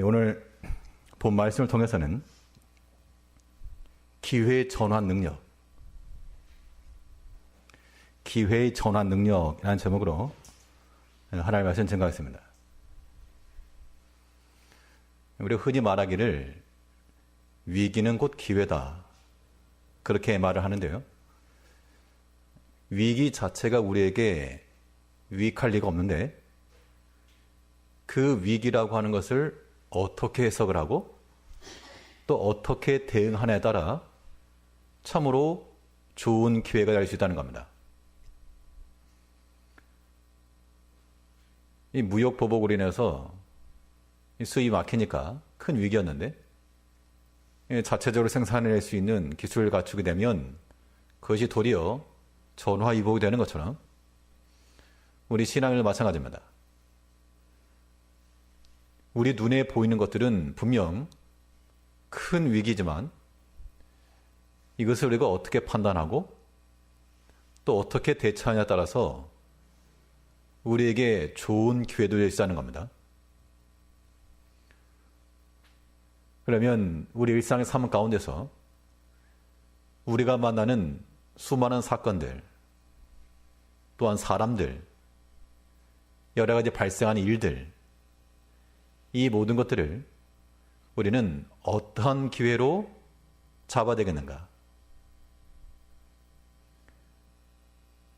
오늘 본 말씀을 통해서는 기회의 전환 능력, 기회의 전환 능력이라는 제목으로 하나님의 말씀 증거하겠습니다. 우리가 흔히 말하기를 위기는 곧 기회다, 그렇게 말을 하는데요. 위기 자체가 우리에게 유익할 리가 없는데 그 위기라고 하는 것을 어떻게 해석을 하고 또 어떻게 대응하냐에 따라 참으로 좋은 기회가 될 수 있다는 겁니다. 이 무역 보복으로 인해서 수입이 막히니까 큰 위기였는데 자체적으로 생산해낼 수 있는 기술을 갖추게 되면 그것이 도리어 전화위복이 되는 것처럼 우리 신앙도 마찬가지입니다. 우리 눈에 보이는 것들은 분명 큰 위기지만 이것을 우리가 어떻게 판단하고 또 어떻게 대처하냐에 따라서 우리에게 좋은 기회도 될 수 있다는 겁니다. 그러면 우리 일상의 삶 가운데서 우리가 만나는 수많은 사건들, 또한 사람들, 여러 가지 발생하는 일들, 이 모든 것들을 우리는 어떠한 기회로 잡아야 되겠는가?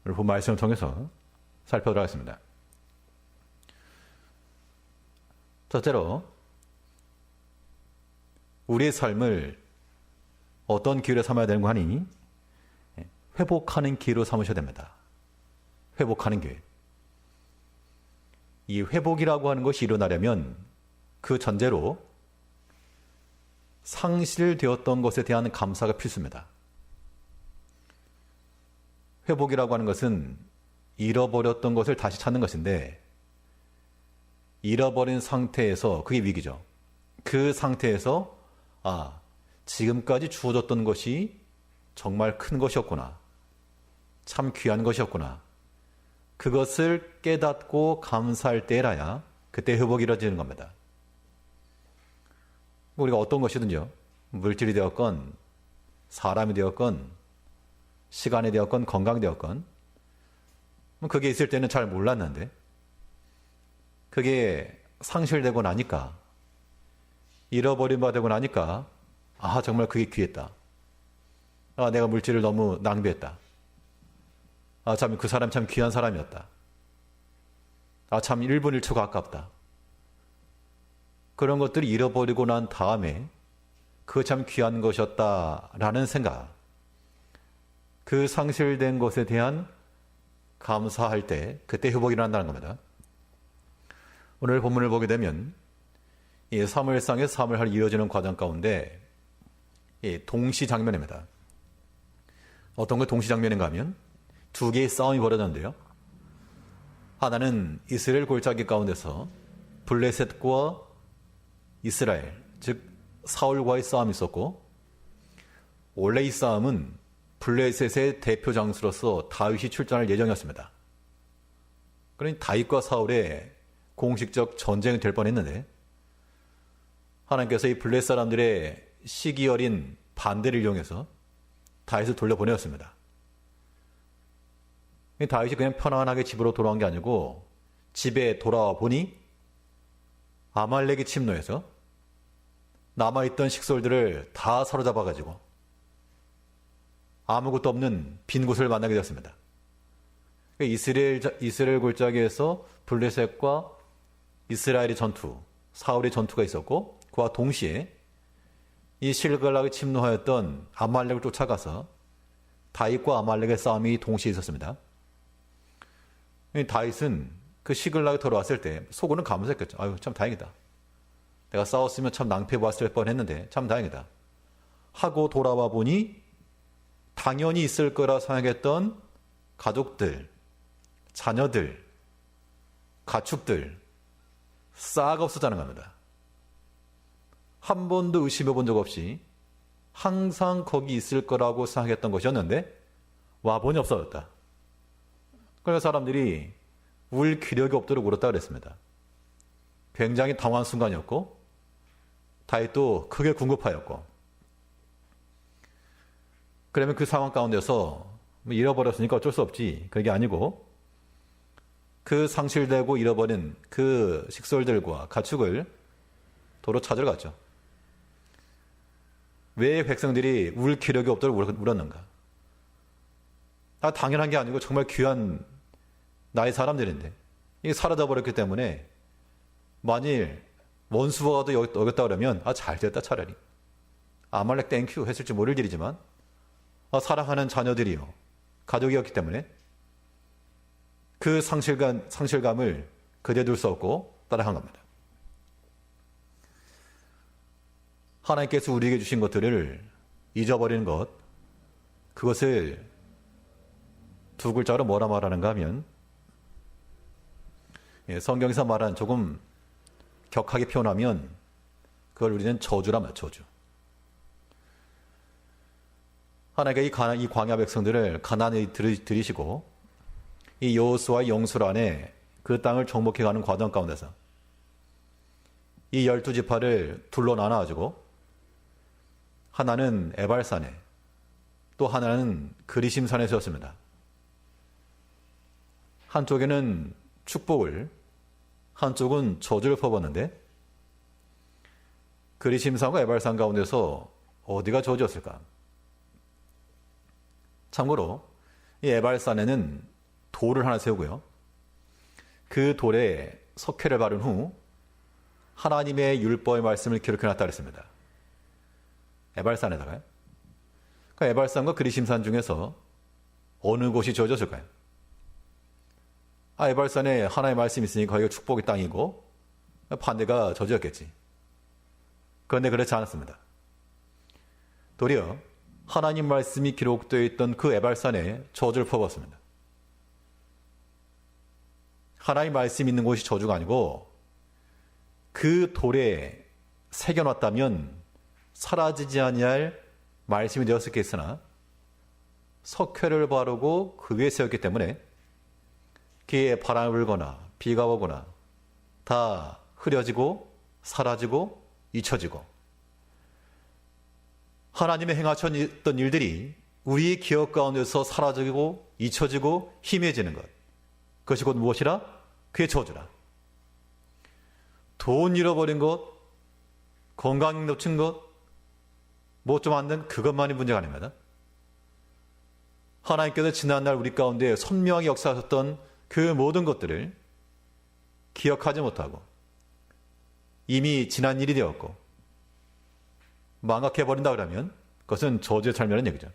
오늘 본 말씀을 통해서 살펴보도록 하겠습니다. 첫째로 우리의 삶을 어떤 기회로 삼아야 되는 거 하니 회복하는 기회로 삼으셔야 됩니다. 회복하는 기회. 이 회복이라고 하는 것이 일어나려면 그 전제로 상실되었던 것에 대한 감사가 필수입니다. 회복이라고 하는 것은 잃어버렸던 것을 다시 찾는 것인데 잃어버린 상태에서 그게 위기죠. 그 상태에서 지금까지 주어졌던 것이 정말 큰 것이었구나. 참 귀한 것이었구나. 그것을 깨닫고 감사할 때라야 그때 회복이 이루어지는 겁니다. 우리가 어떤 것이든요. 물질이 되었건 사람이 되었건 시간이 되었건 건강이 되었건 그게 있을 때는 잘 몰랐는데 그게 상실되고 나니까 잃어버린 바 되고 나니까 정말 그게 귀했다. 내가 물질을 너무 낭비했다. 참 그 사람 참 귀한 사람이었다. 참 1분 1초가 아깝다. 그런 것들을 잃어버리고 난 다음에 그거 참 귀한 것이었다라는 생각, 그 상실된 것에 대한 감사할 때 그때 회복이 일어난다는 겁니다. 오늘 본문을 보게 되면 이 사무엘상의 사무엘이 이어지는 과정 가운데 동시 장면입니다. 어떤 게 동시 장면인가 하면 두 개의 싸움이 벌어졌는데요. 하나는 이스라엘 골짜기 가운데서 블레셋과 이스라엘, 즉 사울과의 싸움이 있었고 원래 이 싸움은 블레셋의 대표 장수로서 다윗이 출전할 예정이었습니다. 그러니 다윗과 사울의 공식적 전쟁이 될 뻔했는데 하나님께서 이 블레셋 사람들의 시기 어린 반대를 이용해서 다윗을 돌려보내었습니다. 다윗이 그냥 편안하게 집으로 돌아온 게 아니고 집에 돌아와 보니 아말렉이 침노해서 남아있던 식솔들을 다 사로잡아가지고 아무것도 없는 빈 곳을 만나게 되었습니다. 이스라엘 골짜기에서 블레셋과 이스라엘의 전투, 사울의 전투가 있었고 그와 동시에 이 실갈락이 침노하였던 아말렉을 쫓아가서 다윗과 아말렉의 싸움이 동시에 있었습니다. 다윗은 그 시글락이 돌아왔을 때 속으로는 감사했겠죠. 참 다행이다. 내가 싸웠으면 참 낭패보았을 뻔했는데 참 다행이다. 하고 돌아와 보니 당연히 있을 거라 생각했던 가족들, 자녀들, 가축들 싹 없었다는 겁니다. 한 번도 의심해 본 적 없이 항상 거기 있을 거라고 생각했던 것이었는데 와보니 없어졌다. 그래서 사람들이 울 기력이 없도록 울었다 그랬습니다. 굉장히 당황한 순간이었고 다윗도 크게 궁급하였고, 그러면 그 상황 가운데서 잃어버렸으니까 어쩔 수 없지. 그게 아니고 그 상실되고 잃어버린 그 식솔들과 가축을 도로 찾으러 갔죠. 왜 백성들이 울 기력이 없도록 울었는가? 당연한 게 아니고 정말 귀한 나의 사람들인데 이게 사라져 버렸기 때문에 만일 원수와도 어겼다 그러면 잘 됐다 차라리. 아말렉 땡큐 했을지 모를 일이지만 사랑하는 자녀들이요. 가족이었기 때문에 그 상실감을 그대에 둘 수 없고 따라한 겁니다. 하나님께서 우리에게 주신 것들을 잊어버리는 것, 그것을 두 글자로 뭐라 말하는가 하면 성경에서 말한 조금 격하게 표현하면 그걸 우리는 저주라 말이죠. 저주. 하나님께서 이 광야 백성들을 가나안에 들이시고 이 여호수아의 영술 안에 그 땅을 정복해가는 과정 가운데서 이 12지파를 둘로 나눠가지고 하나는 에발산에 또 하나는 그리심산에 세웠습니다. 한쪽에는 축복을, 한쪽은 저주를 퍼붓는데 그리심산과 에발산 가운데서 어디가 저주였을까? 참고로 이 에발산에는 돌을 하나 세우고요. 그 돌에 석회를 바른 후 하나님의 율법의 말씀을 기록해놨다 그랬습니다. 에발산에다가요. 그러니까 에발산과 그리심산 중에서 어느 곳이 저주였을까요? 에발산에 하나님의 말씀이 있으니까 거기가 축복의 땅이고 반대가 저주였겠지. 그런데 그렇지 않았습니다. 도리어 하나님 말씀이 기록되어 있던 그 에발산에 저주를 퍼붓습니다. 하나님 말씀이 있는 곳이 저주가 아니고 그 돌에 새겨놨다면 사라지지 아니할 말씀이 되었겠으나 석회를 바르고 그 위에 세웠기 때문에 기에 바람이 불거나 비가 오거나 다 흐려지고 사라지고 잊혀지고 하나님의 행하셨던 일들이 우리의 기억 가운데서 사라지고 잊혀지고 희미해지는 것, 그것이 곧 무엇이라? 그게 저주라. 돈 잃어버린 것, 건강 놓친 것, 뭐 좀 안 된 그것만이 문제가 아닙니다. 하나님께서 지난날 우리 가운데 선명하게 역사하셨던 그 모든 것들을 기억하지 못하고 이미 지난 일이 되었고 망각해버린다 그러면 그것은 저주의 삶이라는 얘기죠.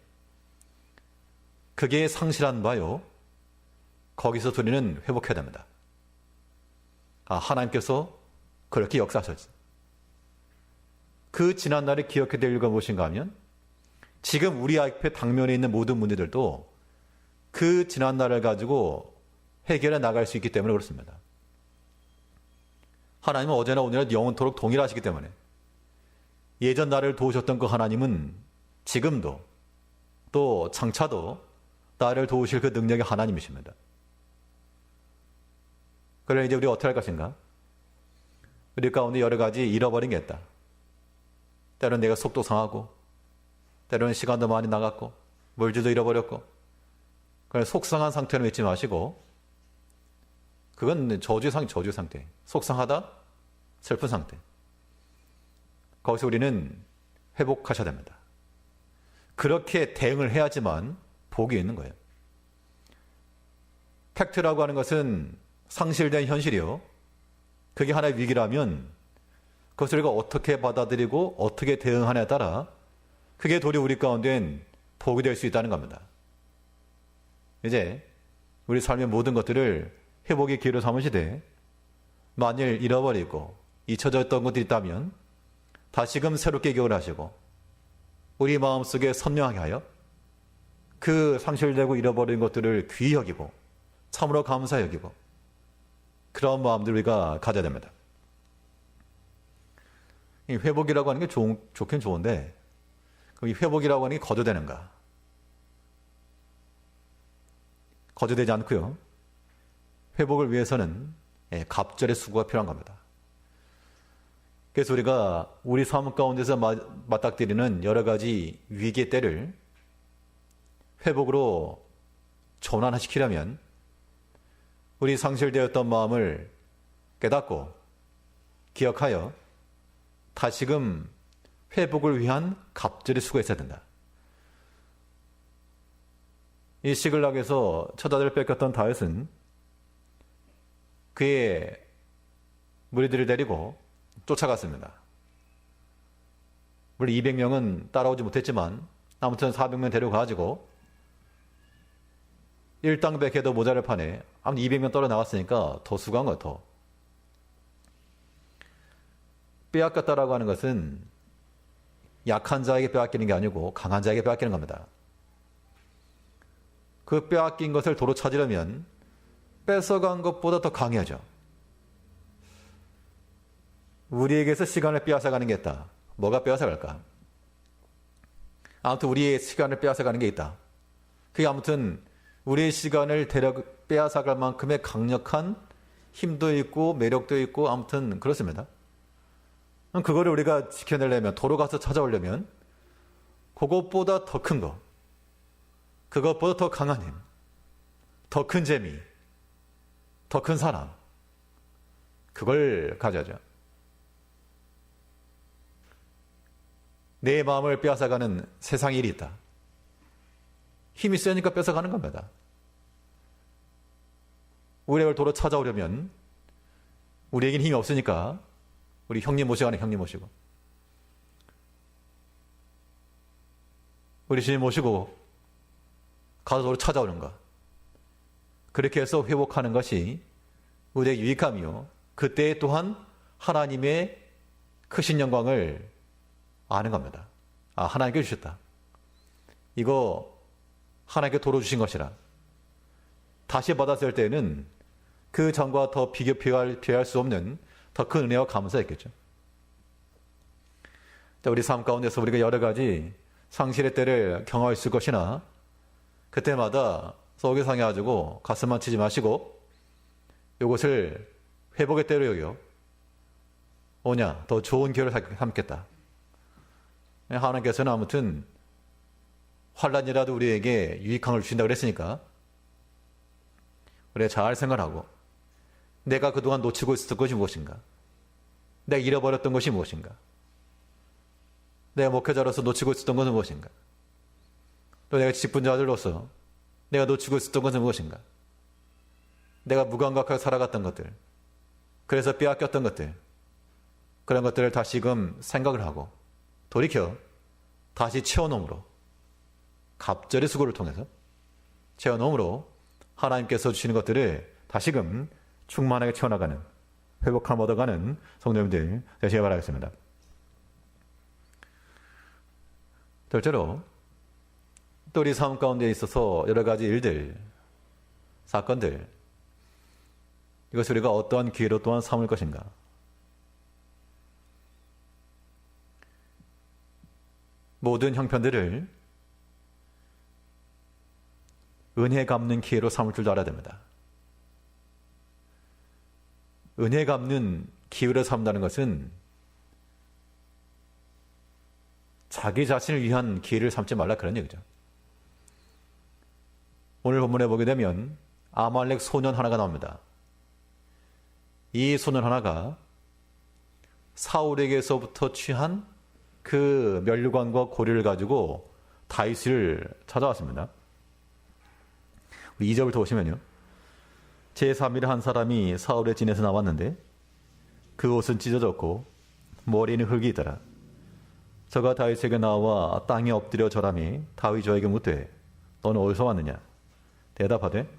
그게 상실한 바요. 거기서 우리는 회복해야 됩니다. 하나님께서 그렇게 역사하셨지. 그 지난날을 기억해야 될 이유가 무엇인가 하면 지금 우리 앞에 당면에 있는 모든 문제들도 그 지난날을 가지고 해결해 나갈 수 있기 때문에 그렇습니다. 하나님은 어제나 오늘나 영원토록 동일하시기 때문에 예전 나를 도우셨던 그 하나님은 지금도 또 장차도 나를 도우실 그 능력의 하나님이십니다. 그러나 이제 우리가 어떻게 할 것인가? 우리 가운데 여러 가지 잃어버린 게 있다. 때로는 내가 속도 상하고 때로는 시간도 많이 나갔고 물질도 잃어버렸고 그래서 속상한 상태로 있지 마시고 그건 저주의 상태. 속상하다, 슬픈 상태. 거기서 우리는 회복하셔야 됩니다. 그렇게 대응을 해야지만 복이 있는 거예요. 팩트라고 하는 것은 상실된 현실이요. 그게 하나의 위기라면 그것을 우리가 어떻게 받아들이고 어떻게 대응하냐에 따라 그게 도리어 우리 가운데엔 복이 될 수 있다는 겁니다. 이제 우리 삶의 모든 것들을 회복의 기회로 삼으시되 만일 잃어버리고 잊혀졌던 것들이 있다면 다시금 새롭게 기억을 하시고 우리 마음속에 선명하게 하여 그 상실되고 잃어버린 것들을 귀히 여기고 참으로 감사히 여기고 그런 마음들 우리가 가져야 됩니다. 이 회복이라고 하는 게 좋긴 좋은데 이 회복이라고 하는 게 거저되는가? 거저되지 않고요. 회복을 위해서는 갑절의 수고가 필요한 겁니다. 그래서 우리가 우리 삶 가운데서 맞닥뜨리는 여러 가지 위기의 때를 회복으로 전환시키려면 우리 상실되었던 마음을 깨닫고 기억하여 다시금 회복을 위한 갑절의 수고가 있어야 된다. 이 시글락에서 처자들을 뺏겼던 다윗은 그의 무리들을 데리고 쫓아갔습니다. 물론 200명은 따라오지 못했지만 아무튼 400명 데려가가지고 일당백해도 모자를 파네. 아무튼 200명 떨어 나갔으니까 더 수고한 거야, 더. 빼앗겼다라고 하는 것은 약한 자에게 빼앗기는 게 아니고 강한 자에게 빼앗기는 겁니다. 그 빼앗긴 것을 도로 찾으려면 뺏어간 것보다 더 강해야죠. 우리에게서 시간을 빼앗아가는 게 있다. 뭐가 빼앗아갈까? 아무튼 우리의 시간을 빼앗아가는 게 있다. 그게 아무튼 우리의 시간을 빼앗아갈 만큼의 강력한 힘도 있고 매력도 있고 아무튼 그렇습니다. 그거를 우리가 지켜내려면 도로 가서 찾아오려면 그것보다 더 큰 거, 그것보다 더 강한 힘, 더 큰 재미, 더 큰 사랑, 그걸 가져야죠. 내 마음을 빼앗아가는 세상의 일이 있다. 힘이 세니까 뺏어가는 겁니다. 우리를 도로 찾아오려면 우리에겐 힘이 없으니까 우리 형님 모시고 형님 모시고 우리 주님 모시고 가서 도로 찾아오는 것. 그렇게 해서 회복하는 것이 우리에게 유익함이요. 그때 또한 하나님의 크신 영광을 아는 겁니다. 아, 하나님께 주셨다. 이거 하나님께 도로 주신 것이라. 다시 받았을 때는 그 전과 더 비교할 수 없는 더 큰 은혜와 감사했겠죠. 우리 삶 가운데서 우리가 여러 가지 상실의 때를 경험했을 것이나 그때마다 속이 상해가지고 가슴만 치지 마시고 이것을 회복의 때로 여겨 더 좋은 기회를 삼겠다. 하나님께서는 아무튼 환란이라도 우리에게 유익함을 주신다고 그랬으니까 우리가 잘 생각하고 내가 그동안 놓치고 있었던 것이 무엇인가? 내가 잃어버렸던 것이 무엇인가? 내가 목회자로서 놓치고 있었던 것은 무엇인가? 또 내가 직분자들로서 내가 놓치고 있었던 것은 무엇인가? 내가 무감각하게 살아갔던 것들, 그래서 빼앗겼던 것들, 그런 것들을 다시금 생각을 하고 돌이켜 다시 채워놓음으로 갑절의 수고를 통해서 채워놓음으로 하나님께서 주시는 것들을 다시금 충만하게 채워나가는 회복함 얻어가는 성도님들 되시기 바라겠습니다. 둘째로 또 우리 삶 가운데 있어서 여러 가지 일들, 사건들 이것을 우리가 어떠한 기회로 또한 삼을 것인가? 모든 형편들을 은혜 갚는 기회로 삼을 줄도 알아야 됩니다. 은혜 갚는 기회로 삼는다는 것은 자기 자신을 위한 기회를 삼지 말라 그런 얘기죠. 오늘 본문에 보게 되면 아말렉 소년 하나가 나옵니다. 이 소년 하나가 사울에게서부터 취한 그 면류관과 고리를 가지고 다윗을 찾아왔습니다. 2절부터 보시면요. 제3일 한 사람이 사울의 진에서 나왔는데 그 옷은 찢어졌고 머리에는 흙이 있더라. 저가 다윗에게 나와 땅에 엎드려 절하며 다윗이 저에게 묻되 너는 어디서 왔느냐? 대답하되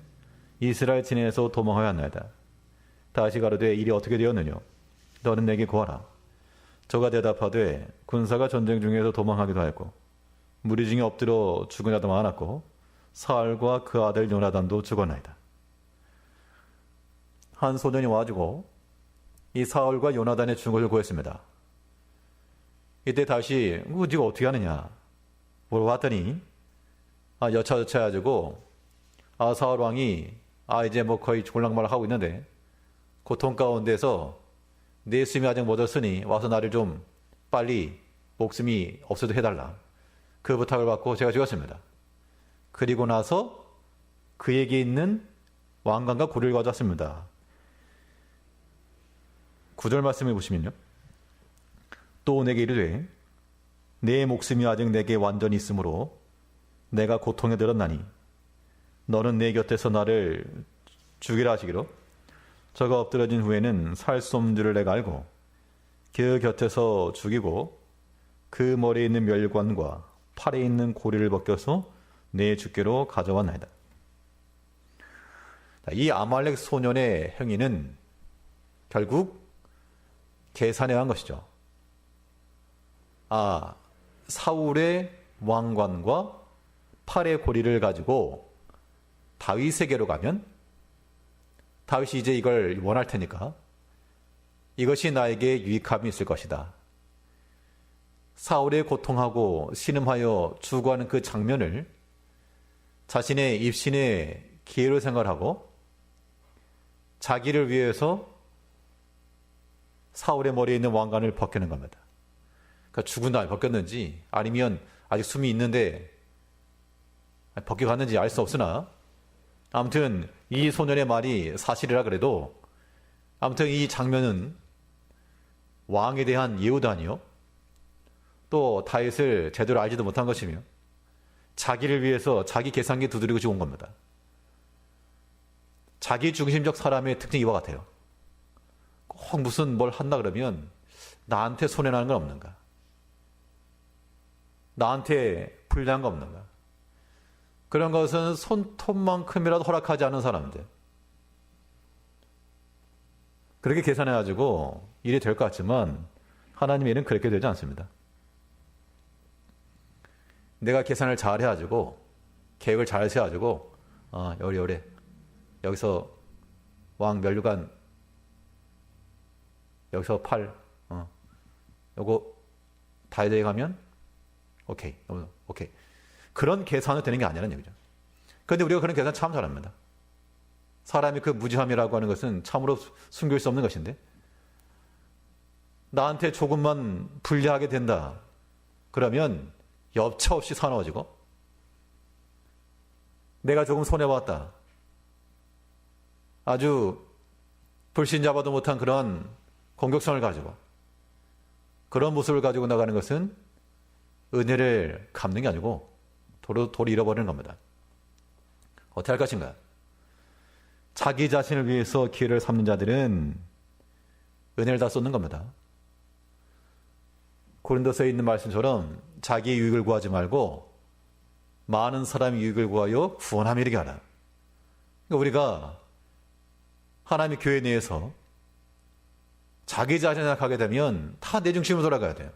이스라엘 진에서 도망하였나이다. 다윗이 가로되 일이 어떻게 되었느냐? 너는 내게 구하라. 저가 대답하되 군사가 전쟁 중에서 도망하기도 하였고 무리 중에 엎드려 죽은 자도 많았고 사울과 그 아들 요나단도 죽었나이다. 한 소년이 와가지고 이 사울과 요나단의 죽은 것을 구했습니다. 이때 다시 네가 어떻게 하느냐 물어봤더니 여차저차 해가지고 사울 왕이 이제 뭐 거의 죽을랑말랑 하고 있는데 고통 가운데서 내 숨이 아직 멎었으니 와서 나를 좀 빨리 목숨이 없어도 해달라. 그 부탁을 받고 제가 죽었습니다. 그리고 나서 그에게 있는 왕관과 고리를 가져왔습니다. 9절 말씀해 보시면요. 또 내게 이르되 내 목숨이 아직 내게 완전히 있으므로 내가 고통에 들었나니 너는 내 곁에서 나를 죽이라 하시기로 저가 엎드러진 후에는 살 수 없는 줄을 내가 알고 그 곁에서 죽이고 그 머리에 있는 멸관과 팔에 있는 고리를 벗겨서 내 주께로 가져왔나이다. 이 아말렉 소년의 행위는 결국 계산해 간 것이죠. 사울의 왕관과 팔의 고리를 가지고 다윗에게로 가면 다윗이 이제 이걸 원할 테니까 이것이 나에게 유익함이 있을 것이다. 사울의 고통하고 신음하여 죽어가는 그 장면을 자신의 입신의 기회로 생각하고 자기를 위해서 사울의 머리에 있는 왕관을 벗기는 겁니다. 그러니까 죽은 다음에 벗겼는지 아니면 아직 숨이 있는데 벗겨갔는지 알 수 없으나 아무튼 이 소년의 말이 사실이라 그래도 아무튼 이 장면은 왕에 대한 예우도 아니요 또 다윗을 제대로 알지도 못한 것이며 자기를 위해서 자기 계산기 두드리고 죽은 겁니다. 자기 중심적 사람의 특징이 이와 같아요. 꼭 무슨 뭘 한다 그러면 나한테 손해나는 건 없는가? 나한테 불리한 거 없는가? 그런 것은 손톱만큼이라도 허락하지 않은 사람들. 그렇게 계산해가지고 일이 될 것 같지만 하나님의 일은 그렇게 되지 않습니다. 내가 계산을 잘 해가지고 계획을 잘 세워가지고 요래 여기서 왕 면류관 여기서 팔 요거 다이대에 가면 오케이 그런 계산은 되는 게 아니라는 얘기죠. 그런데 우리가 그런 계산 참 잘합니다. 사람이 그 무지함이라고 하는 것은 참으로 숨길 수 없는 것인데 나한테 조금만 불리하게 된다 그러면 엽차 없이 사나워지고 내가 조금 손해봤다 아주 불신잡아도 못한 그런 공격성을 가지고 그런 모습을 가지고 나가는 것은 은혜를 갚는 게 아니고 도로 잃어버리는 겁니다. 어떻게 할 것인가? 자기 자신을 위해서 기회를 삼는 자들은 은혜를 다 쏟는 겁니다. 고린도서에 있는 말씀처럼 자기의 유익을 구하지 말고 많은 사람의 유익을 구하여 구원함에 이르게 하라. 그러니까 우리가 하나님의 교회 내에서 자기 자신을 생각하게 되면 다 내 중심으로 돌아가야 돼요.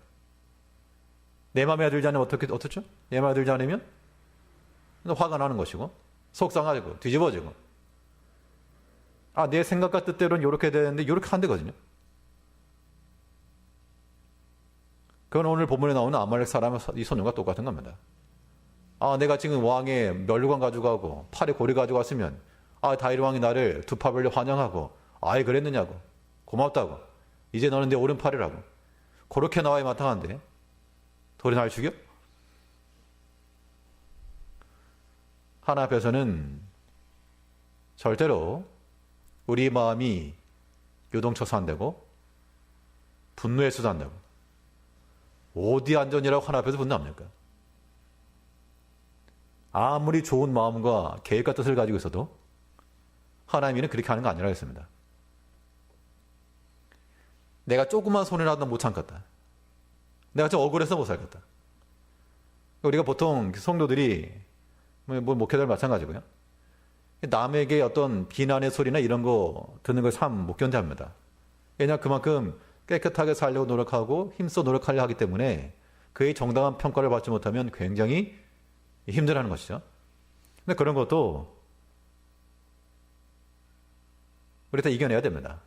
내 마음에 들지 않으면 어떻죠? 내 마음에 들지 않으면 화가 나는 것이고 속상하고 뒤집어지고 내 생각과 뜻대로는 이렇게 되는데 이렇게 안 되거든요. 그건 오늘 본문에 나오는 아말렉 사람의 이 소년과 똑같은 겁니다. 내가 지금 왕의 면류관 가져가고 팔에 고리 가져갔으면 다윗 왕이 나를 두 팔 벌려 환영하고 그랬느냐고 고맙다고 이제 너는 내 오른팔이라고 그렇게 나와야 마땅한데 돌이 날 죽여? 하나님 앞에서는 절대로 우리 마음이 요동쳐서 안 되고 분노해서도 안 되고 어디 안전이라고 하나님 앞에서 분노합니까? 아무리 좋은 마음과 계획과 뜻을 가지고 있어도 하나님은 그렇게 하는 거 아니라고 했습니다. 내가 조그만 손해라도 못 참겠다. 내가 좀 억울해서 못 살겠다. 우리가 보통 성도들이 목회자들 마찬가지고요. 남에게 어떤 비난의 소리나 이런 거 듣는 걸 참 못 견뎌합니다. 왜냐하면 그만큼 깨끗하게 살려고 노력하고 힘써 노력하려 하기 때문에 그의 정당한 평가를 받지 못하면 굉장히 힘들어하는 것이죠. 근데 그런 것도 우리 다 이겨내야 됩니다.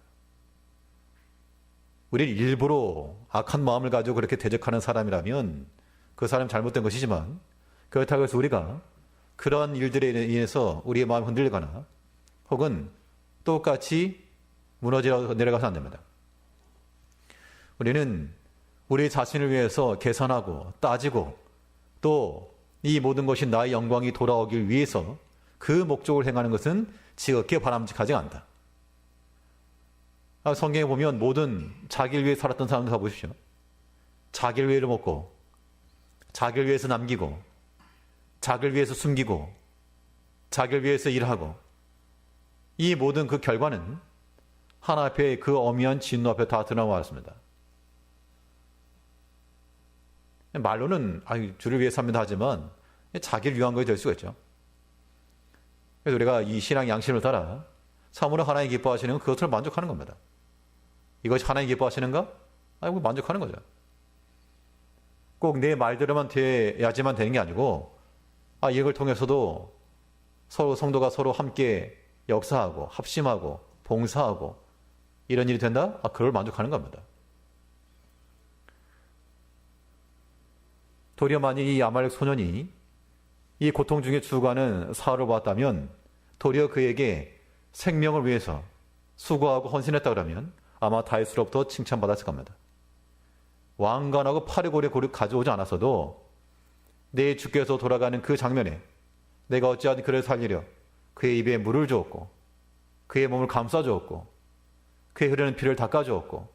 우리를 일부러 악한 마음을 가지고 그렇게 대적하는 사람이라면 그 사람이 잘못된 것이지만 그렇다고 해서 우리가 그런 일들에 인해서 우리의 마음이 흔들리거나 혹은 똑같이 무너져 내려가서 안 됩니다. 우리는 우리 자신을 위해서 계산하고 따지고 또 이 모든 것이 나의 영광이 돌아오길 위해서 그 목적을 행하는 것은 지극히 바람직하지 않다. 성경에 보면 모든 자기를 위해 살았던 사람들 가보십시오. 자기를 위해서 먹고 자기를 위해서 남기고 자기를 위해서 숨기고 자기를 위해서 일하고 이 모든 그 결과는 하나님 앞에 그 엄미한 진노 앞에 다 드러나왔습니다. 말로는 주를 위해서 합니다 하지만 자기를 위한 것이 될 수가 있죠. 그래서 우리가 이 신앙 양심을 따라 참으로 하나님 기뻐하시는 그것을 만족하는 겁니다. 이것이 하나님 기뻐하시는가? 만족하는 거죠. 꼭 내 말대로만 돼야지만 되는 게 아니고 이걸 통해서도 서로 성도가 서로 함께 역사하고 합심하고 봉사하고 이런 일이 된다? 그걸 만족하는 겁니다. 도리어 만약 이 아말렉 소년이 이 고통 중에 죽어가는 사울을 봤다면 도리어 그에게 생명을 위해서 수고하고 헌신했다 그러면 아마 다윗으로부터 칭찬받았을 겁니다. 왕관하고 파리고리 가져오지 않았어도 내 주께서 돌아가는 그 장면에 내가 어찌하든 그를 살리려 그의 입에 물을 주었고 그의 몸을 감싸주었고 그의 흐르는 피를 닦아주었고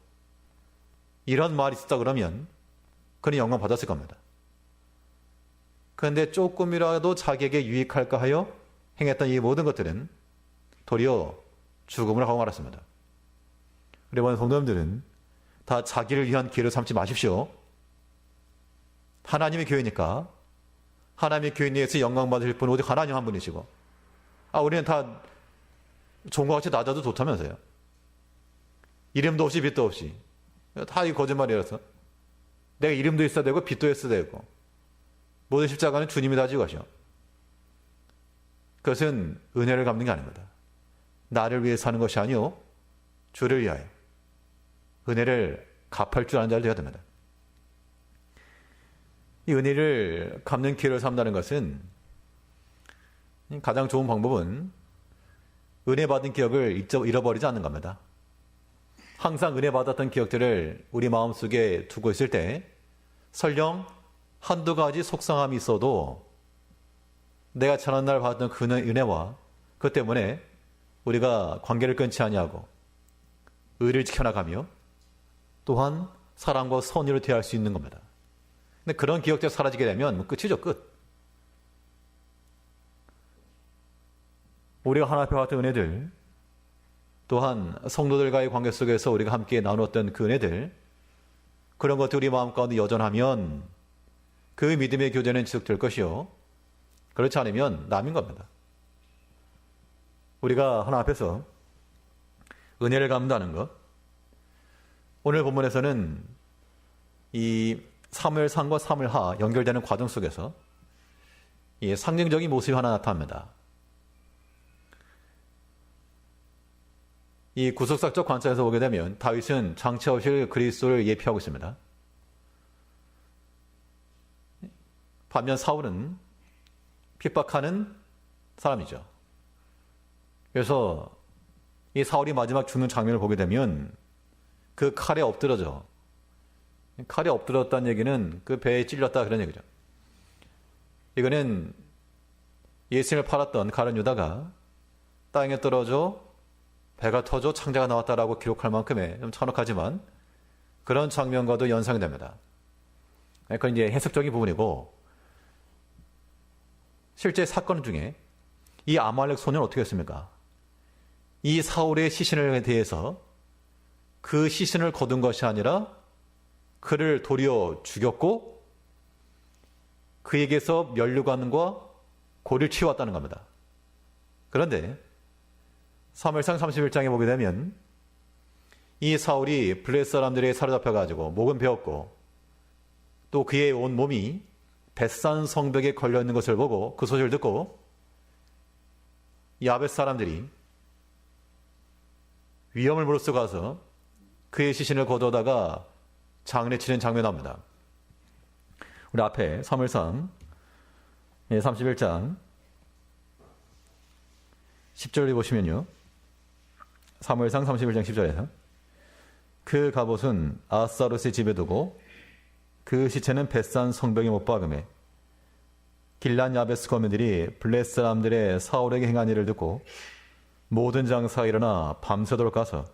이런 말이 있었다 그러면 그는 영광 받았을 겁니다. 그런데 조금이라도 자기에게 유익할까 하여 행했던 이 모든 것들은 도리어 죽음을 하고 말았습니다. 여러분 성도님들은 다 자기를 위한 기회를 삼지 마십시오. 하나님의 교회니까 하나님의 교회 내에서 영광 받으실 분은 오직 하나님 한 분이시고 우리는 다 종과 같이 낮아도 좋다면서요. 이름도 없이 빛도 없이 다 이 거짓말이라서 내가 이름도 있어야 되고 빛도 있어야 되고 모든 십자가는 주님이 다 지고 가셔. 그것은 은혜를 갚는 게 아닙니다. 나를 위해 사는 것이 아니요 주를 위하여 은혜를 갚을 줄 아는 자를 되어야 됩니다. 이 은혜를 갚는 기회를 삼다는 것은 가장 좋은 방법은 은혜 받은 기억을 잃어버리지 않는 겁니다. 항상 은혜 받았던 기억들을 우리 마음속에 두고 있을 때 설령 한두 가지 속상함이 있어도 내가 지난날 받았던 그 은혜와 그것 때문에 우리가 관계를 끊지 아니하고 의를 지켜나가며 또한 사랑과 선의를 대할 수 있는 겁니다. 근데 그런 기억들이 사라지게 되면 끝이죠, 끝. 우리가 하나님 앞에 받았던 은혜들 또한 성도들과의 관계 속에서 우리가 함께 나누었던 그 은혜들 그런 것들이 우리 마음 가운데 여전하면 그 믿음의 교제는 지속될 것이요 그렇지 않으면 남인 겁니다. 우리가 하나님 앞에서 은혜를 갚는다는 것 오늘 본문에서는 이 사무엘상과 사무엘하 연결되는 과정 속에서 이 상징적인 모습이 하나 나타납니다. 이 구속사적 관점에서 보게 되면 다윗은 장차오실 그리스도를 예표하고 있습니다. 반면 사울은 핍박하는 사람이죠. 그래서 이 사울이 마지막 죽는 장면을 보게 되면 그 칼에 엎드러져. 칼에 엎드렸다는 얘기는 그 배에 찔렸다 그런 얘기죠. 이거는 예수님을 팔았던 가룟 유다가 땅에 떨어져 배가 터져 창자가 나왔다라고 기록할 만큼의 좀 참혹하지만 그런 장면과도 연상이 됩니다. 그건 이제 해석적인 부분이고 실제 사건 중에 이 아말렉 소년은 어떻게 했습니까? 이 사울의 시신에 대해서 그 시신을 거둔 것이 아니라 그를 도리어 죽였고 그에게서 면류관과 고리를 치워왔다는 겁니다. 그런데 사무엘상 31장에 보게 되면 이 사울이 블레셋 사람들에게 사로잡혀가지고 목은 베었고 또 그의 온 몸이 벳산 성벽에 걸려있는 것을 보고 그 소식을 듣고 야벳 사람들이 위험을 무릅쓰고 가서 그의 시신을 거두다가 장례치는 장면이 나옵니다. 우리 앞에 사무엘상 31장 10절을 보시면요. 사무엘상 31장 10절에서 그 갑옷은 아사롯의 집에 두고 그 시체는 벳산 성벽에 못 박음에 길란 야베스 거민들이 블레셋 사람들의 사울에게 행한 일을 듣고 모든 장사가 일어나 밤새도록 가서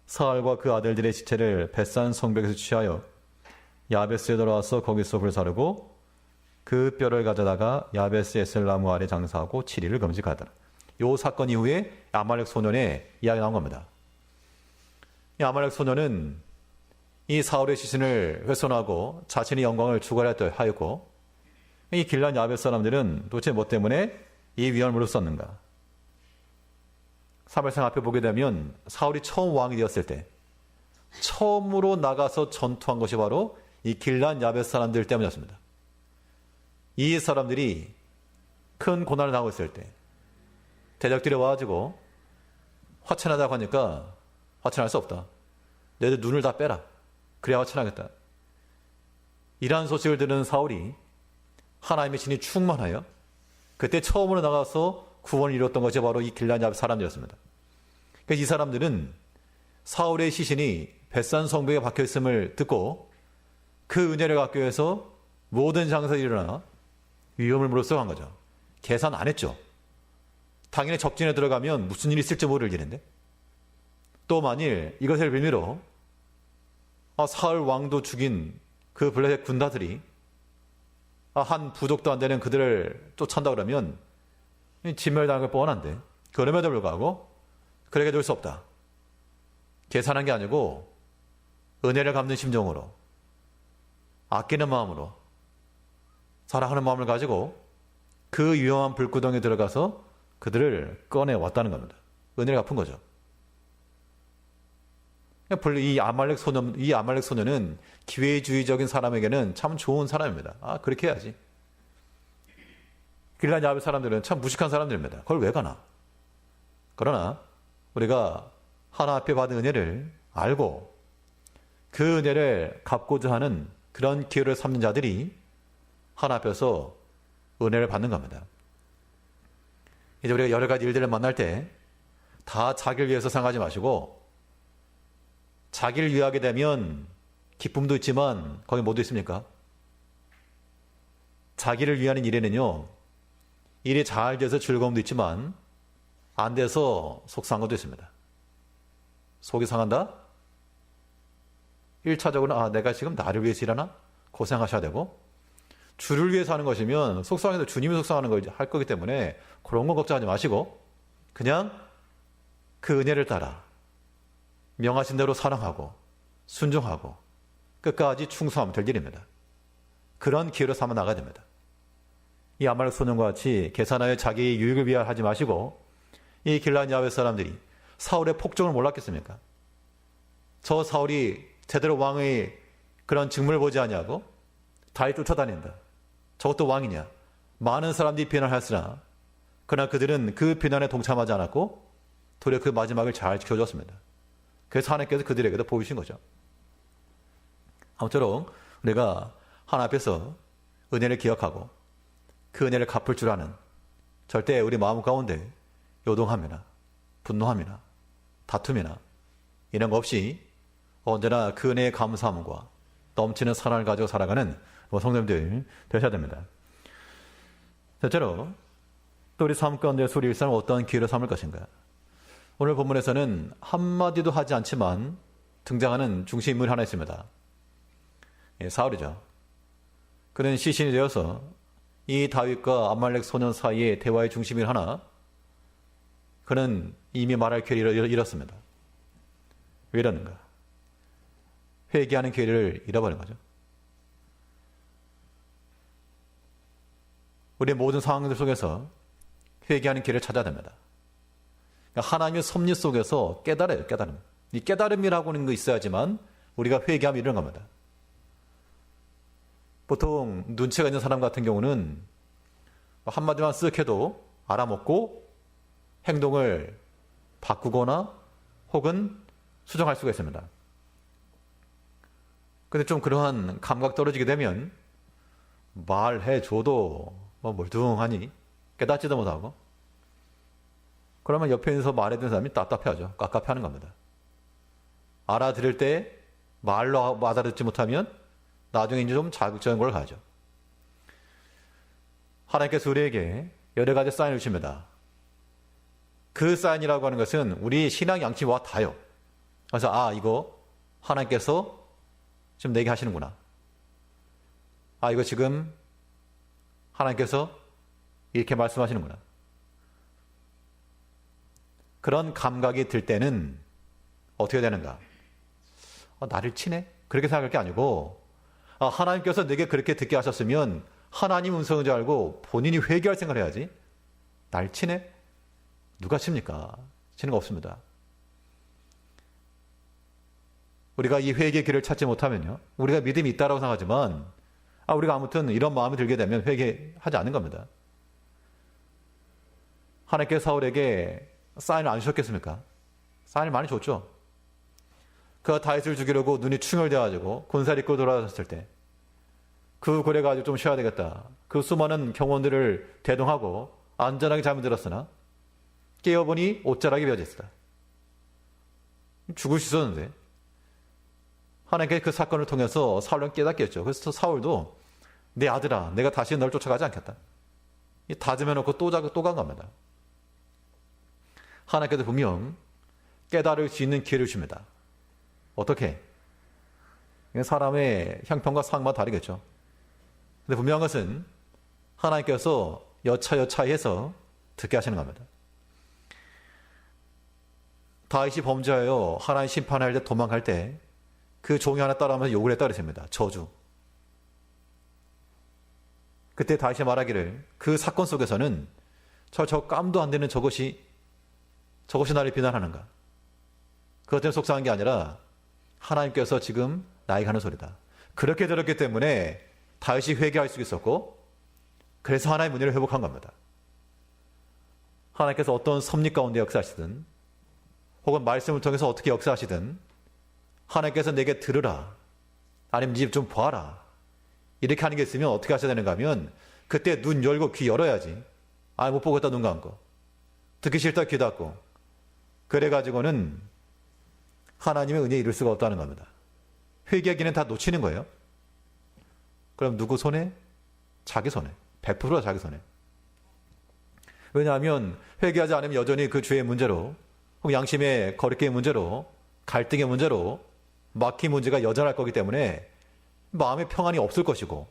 사울과 그 아들들의 시체를 벳산 성벽에서 취하여 야베스에 돌아와서 거기서 불사르고 그 뼈를 가져다가 야베스 에셀나무 아래 장사하고 7일을 금식하더라. 이 사건 이후에 아말렉 소년의 이야기가 나온 겁니다. 이 아말렉 소년은 이 사울의 시신을 훼손하고 자신의 영광을 추구하였고 이 길란 야베스 사람들은 도대체 뭐 때문에 이 위험을 무릅썼는가? 사무엘상 앞에 보게 되면 사울이 처음 왕이 되었을 때 처음으로 나가서 전투한 것이 바로 이 길란 야베스 사람들 때문이었습니다. 이 사람들이 큰 고난을 당하고 있을 때 대적들이 와가지고 화천하자고 하니까 화천할 수 없다. 너희들 눈을 다 빼라. 그래야 화천하겠다. 이러한 소식을 들은 사울이 하나님의 신이 충만하여 그때 처음으로 나가서 구원을 이뤘던 것이 바로 이 길란 야베스 사람들이었습니다. 그래서 이 사람들은 사울의 시신이 벳산 성벽에 박혀있음을 듣고 그 은혜를 갖기 위해서 모든 장사가 일어나 위험을 무릅쓰고 한 거죠. 계산 안 했죠. 당연히 적진에 들어가면 무슨 일이 있을지 모를 일인데 또 만일 이것을 빌미로 사울 왕도 죽인 그 블레셋 군다들이 한 부족도 안 되는 그들을 쫓아온다 그러면 진멸당할 게 뻔한데 그럼에도 불구하고 그렇게 될 수 없다. 계산한 게 아니고 은혜를 갚는 심정으로 아끼는 마음으로 사랑하는 마음을 가지고 그 위험한 불구덩이에 들어가서 그들을 꺼내왔다는 겁니다. 은혜를 갚은 거죠. 이 아말렉 소년은 기회주의적인 사람에게는 참 좋은 사람입니다. 그렇게 해야지. 길란 야베스 사람들은 참 무식한 사람들입니다. 그걸 왜 가나? 그러나 우리가 하나 앞에 받은 은혜를 알고 그 은혜를 갚고자 하는 그런 기회를 삼는 자들이 하나 앞에서 은혜를 받는 겁니다. 이제 우리가 여러 가지 일들을 만날 때 다 자기를 위해서 생각하지 마시고 자기를 위하게 되면 기쁨도 있지만 거기 뭐도 있습니까? 자기를 위하는 일에는요, 일이 잘 돼서 즐거움도 있지만 안 돼서 속상한 것도 있습니다. 속이 상한다? 1차적으로 내가 지금 나를 위해서 일하나? 고생하셔야 되고, 주를 위해서 하는 것이면 속상해도 주님이 속상하는 걸 할 거기 때문에 그런 건 걱정하지 마시고 그냥 그 은혜를 따라 명하신 대로 사랑하고 순종하고 끝까지 충성하면 될 일입니다. 그런 기회로 삼아 나가야 됩니다. 이 아말렉 소년과 같이 계산하여 자기 유익을 위하여 하지 마시고 이 길란 야베스 사람들이 사울의 폭정을 몰랐겠습니까? 저 사울이 제대로 왕의 그런 직무를 보지 않냐고 다윗 쫓아다닌다. 저것도 왕이냐? 많은 사람들이 비난하였으나 그러나 그들은 그 비난에 동참하지 않았고 도리어 그 마지막을 잘 지켜줬습니다. 그래서 하나님께서 그들에게도 보이신 거죠. 아무쪼록 우리가 하나님 앞에서 은혜를 기억하고 그 은혜를 갚을 줄 아는 절대 우리 마음 가운데 요동함이나 분노함이나 다툼이나 이런 거 없이 언제나 그 은혜의 감사함과 넘치는 사랑을 가지고 살아가는 성도님들 되셔야 됩니다. 첫째로 또 우리 삶 가운데 우리 일상을 어떠한 기회로 삼을 것인가. 오늘 본문에서는 한마디도 하지 않지만 등장하는 중심 인물이 하나 있습니다. 사울이죠. 그는 시신이 되어서 이 다윗과 아말렉 소년 사이의 대화의 중심이 하나 그는 이미 말할 기회를 잃었습니다. 왜 이러는가? 회개하는 기회를 잃어버린 거죠. 우리의 모든 상황들 속에서 회개하는 길을 찾아야 됩니다. 그러니까 하나님의 섭리 속에서 깨달아요. 깨달음. 이 깨달음이라고 하는 거 있어야지만 우리가 회개하면 이런 겁니다. 보통 눈치가 있는 사람 같은 경우는 한마디만 쓱 해도 알아먹고 행동을 바꾸거나 혹은 수정할 수가 있습니다. 근데 좀 그러한 감각 떨어지게 되면 말해줘도 멀뚱하니 깨닫지도 못하고 그러면 옆에 있는 말해주는 사람이 답답해하죠. 깝깝해하는 겁니다. 알아들을 때 말로 알아듣지 못하면 나중에 이제 좀 자극적인 걸 가죠. 하나님께서 우리에게 여러 가지 사인을 주십니다. 그 사인이라고 하는 것은 우리 신앙 양심과 다요. 그래서 이거 하나님께서 지금 내게 하시는구나. 이거 지금 하나님께서 이렇게 말씀하시는구나. 그런 감각이 들 때는 어떻게 되는가? 나를 치네? 그렇게 생각할 게 아니고 하나님께서 내게 그렇게 듣게 하셨으면 하나님 음성인 줄 알고 본인이 회개할 생각을 해야지. 날 치네? 누가 칩니까? 치는 거 없습니다. 우리가 이 회개의 길을 찾지 못하면요. 우리가 믿음이 있다라고 생각하지만 우리가 아무튼 이런 마음이 들게 되면 회개하지 않는 겁니다. 하나님께서 사울에게 사인을 안 주셨겠습니까? 사인을 많이 줬죠. 그가 다윗을 죽이려고 눈이 충혈되어가지고 군사를 입고 돌아왔을 때 그 고래가 가지고 좀 쉬어야 되겠다. 그 수많은 경원들을 대동하고 안전하게 잠이 들었으나 깨어보니 옷자락이 베어져 있었다. 죽을 수 있었는데 하나님께서 그 사건을 통해서 사울은 깨닫게 했죠. 그래서 사울도 내 아들아 내가 다시 널 쫓아가지 않겠다. 다짐해놓고 또 간 겁니다. 하나님께서 분명 깨달을 수 있는 기회를 줍니다. 어떻게? 사람의 형편과 상황마다 다르겠죠. 근데 분명한 것은 하나님께서 여차여차해서 듣게 하시는 겁니다. 다윗이 범죄하여 하나님 심판할 때 도망갈 때 그 종이 하나 따라하면서 욕을 했다 그랬습니다. 저주. 그때 다윗이 말하기를 그 사건 속에서는 저 깜도 안 되는 저것이 나를 비난하는가. 그것 때문에 속상한 게 아니라 하나님께서 지금 나에게 하는 소리다. 그렇게 들었기 때문에 다윗이 회개할 수 있었고 그래서 하나님의 문제를 회복한 겁니다. 하나님께서 어떤 섭리 가운데 역사하시든 혹은 말씀을 통해서 어떻게 역사하시든 하나님께서 내게 들으라 아니면 네 집 좀 봐라 이렇게 하는 게 있으면 어떻게 하셔야 되는가 하면 그때 눈 열고 귀 열어야지. 못 보겠다 눈 감고 듣기 싫다 귀 닫고 그래가지고는 하나님의 은혜에 이룰 수가 없다는 겁니다. 회개하기는 다 놓치는 거예요. 그럼 누구 손에? 자기 손에. 100% 자기 손에. 왜냐하면 회개하지 않으면 여전히 그 죄의 문제로 혹은 양심의 거리낌의 문제로 갈등의 문제로 막힌 문제가 여전할 거기 때문에 마음의 평안이 없을 것이고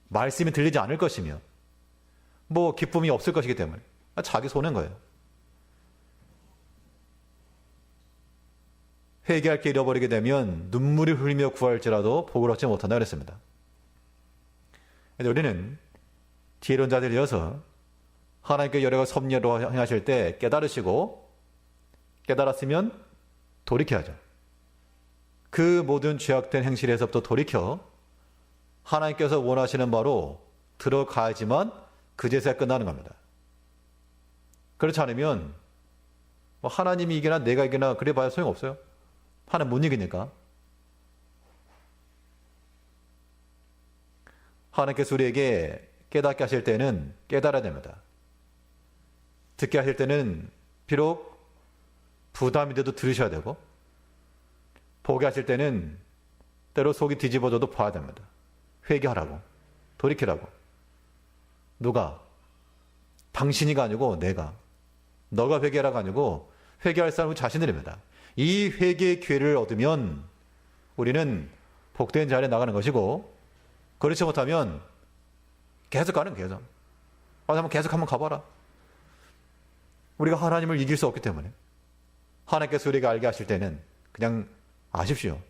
말씀이 들리지 않을 것이며 기쁨이 없을 것이기 때문에 자기 손해인 거예요. 회개할 게 잃어버리게 되면 눈물이 흘리며 구할지라도 복을 얻지 못한다 그랬습니다. 우리는 지혜로운 자들이어서 하나님께 여러 가지 섭리로 행하실 때 깨달으시고 깨달았으면 돌이켜야죠. 그 모든 죄악된 행실에서부터 돌이켜 하나님께서 원하시는 바로 들어가야지만 그제서야 끝나는 겁니다. 그렇지 않으면 하나님이 이기나 내가 이기나 그래 봐야 소용없어요. 하나님 못 이기니까. 하나님께서 우리에게 깨닫게 하실 때는 깨달아야 됩니다. 듣게 하실 때는 비록 부담이 돼도 들으셔야 되고 보게 하실 때는 때로 속이 뒤집어져도 봐야 됩니다. 회개하라고 돌이키라고. 누가? 당신이가 아니고 내가. 너가 회개하라가 아니고 회개할 사람은 자신들입니다. 이 회개의 기회를 얻으면 우리는 복된 자리에 나가는 것이고 그렇지 못하면 계속 가는 거예요. 한번 가봐라. 우리가 하나님을 이길 수 없기 때문에 하나님께서 우리가 알게 하실 때는 그냥 아십시오.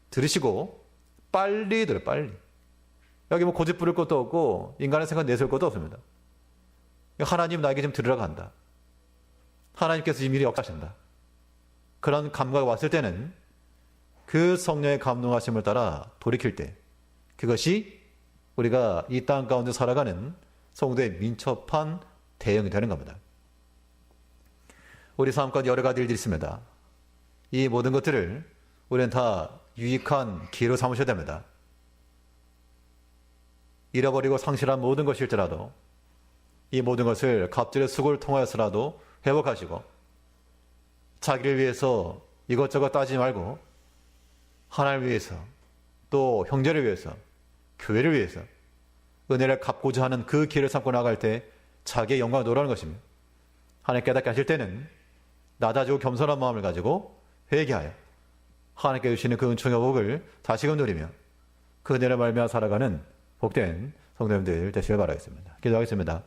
들으시고 빨리 들어 빨리. 여기 고집 부릴 것도 없고 인간의 생각 내세울 것도 없습니다. 하나님 나에게 좀 들으라고 한다. 하나님께서 이 미리 역사하신다. 그런 감각이 왔을 때는 그 성령의 감동하심을 따라 돌이킬 때 그것이 우리가 이 땅 가운데 살아가는 성도의 민첩한 대응이 되는 겁니다. 우리 삶 가운데 여러 가지 일들이 있습니다. 이 모든 것들을 우리는 다 유익한 기회로 삼으셔야 됩니다. 잃어버리고 상실한 모든 것일지라도 이 모든 것을 갑절의 수고를 통하여서라도 회복하시고 자기를 위해서 이것저것 따지지 말고 하나님을 위해서 또 형제를 위해서 교회를 위해서 은혜를 갚고자 하는 그 길을 삼고 나갈 때 자기의 영광을 노라는 것입니다. 하나님 깨닫게 하실 때는 낮아지고 겸손한 마음을 가지고 회개하여 하나님께 주시는 그 은총의 복을 다시금 누리며 그 은혜를 말미암아 살아가는 복된 성도님들 되시길 바라겠습니다. 기도하겠습니다.